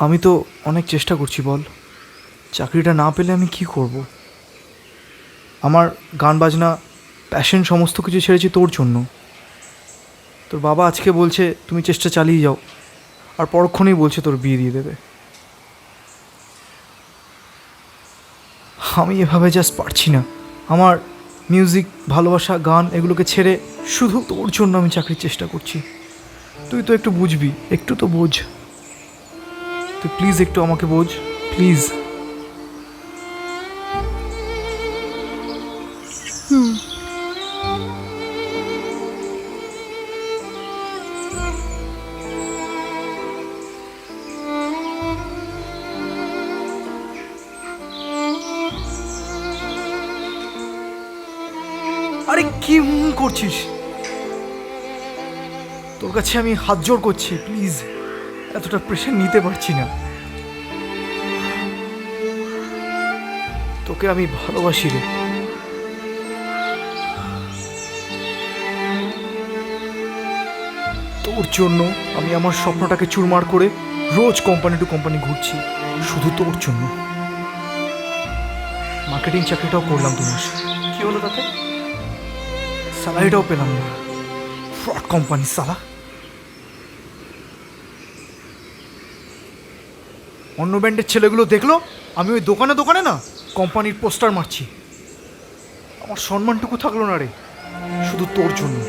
আমি তো অনেক চেষ্টা করছি, বল চাকরিটা না পেলে আমি কি করব? আমার গান বাজনা, প্যাশন সমস্ত কিছু ছেড়েছি তোর জন্য। তোর বাবা আজকে বলছে তুমি চেষ্টা চালিয়ে যাও, আর পরক্ষণেই বলছে তোর বিয়ে দিয়ে দেবে। আমি এভাবে জাস্ট পারছি না। আমার মিউজিক, ভালোবাসা, গান এগুলোকে ছেড়ে শুধু তোর জন্য আমি চাকরির চেষ্টা করছি। তুই তো একটু বুঝবি, একটু তো বোঝ। তুই প্লিজ একটু আমাকে বোঝ, প্লিজ। আরে কি করছিস? তোর কাছে আমি হাত জোড় করছি, প্লিজ। এতটা প্রেশার নিতে পারছি না। তোকে আমি ভালোবাসি রে। তোর জন্য আমি আমার স্বপ্নটাকে চুরমার করে রোজ কোম্পানি টু কোম্পানি ঘুরছি, শুধু তোর জন্য। মার্কেটিং চাকরিটাও করলাম 2 মাস, কি হলো তাতে? স্যালারিটাও পেলাম না। ফ্রড কোম্পানি সালা। অন্য ব্যান্ডের ছেলেগুলো দেখলো আমি ওই দোকানে দোকানে না কোম্পানির পোস্টার মারছি। আমার সম্মানটুকু থাকলো না রে, শুধু তোর জন্য।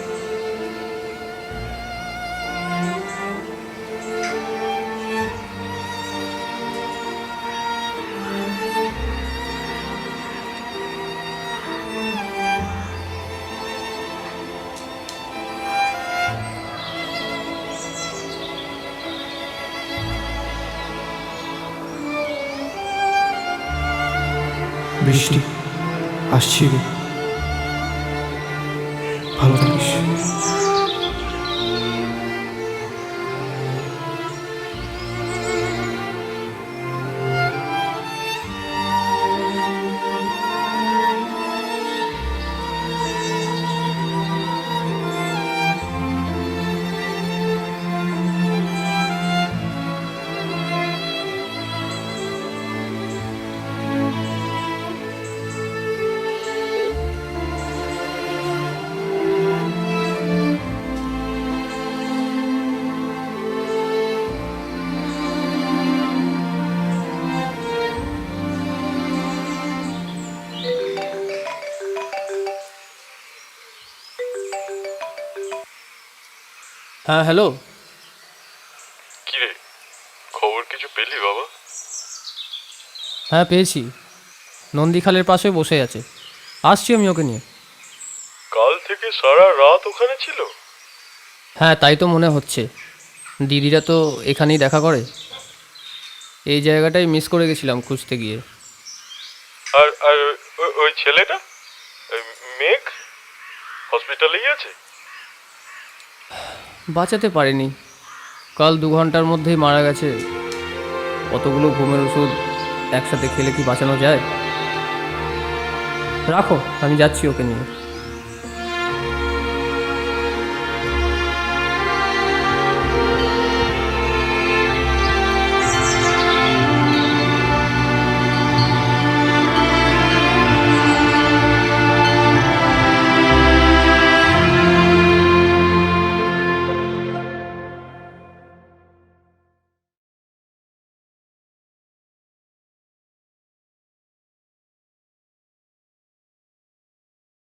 বৃষ্টি আসছি রে, ভালো থাকিস। হ্যাঁ হ্যালো। কিরে, খবর কিছু পেলি বাবা? হ্যাঁ পেয়েছি, নন্দীখালের পাশে বসে আছে। আসছি আমি ওকে নিয়ে। কাল থেকে সারা রাত ওখানে ছিল? হ্যাঁ তাই তো মনে হচ্ছে। দিদিরা তো এখানেই দেখা করে। এই জায়গাটাই মিস করে গেছিলাম খুঁজতে গিয়ে। আর আর ওই ছেলেটা, ওই মেঘ, হসপিটালেই আছে? বাঁচাতে পারিনি, কাল 2 ঘন্টার মধ্যেই মারা গেছে। কতগুলো ঘুমের ওষুধ একসাথে খেলে কি বাঁচানো যায়? রাখো, আমি যাচ্ছি ওকে নিয়ে।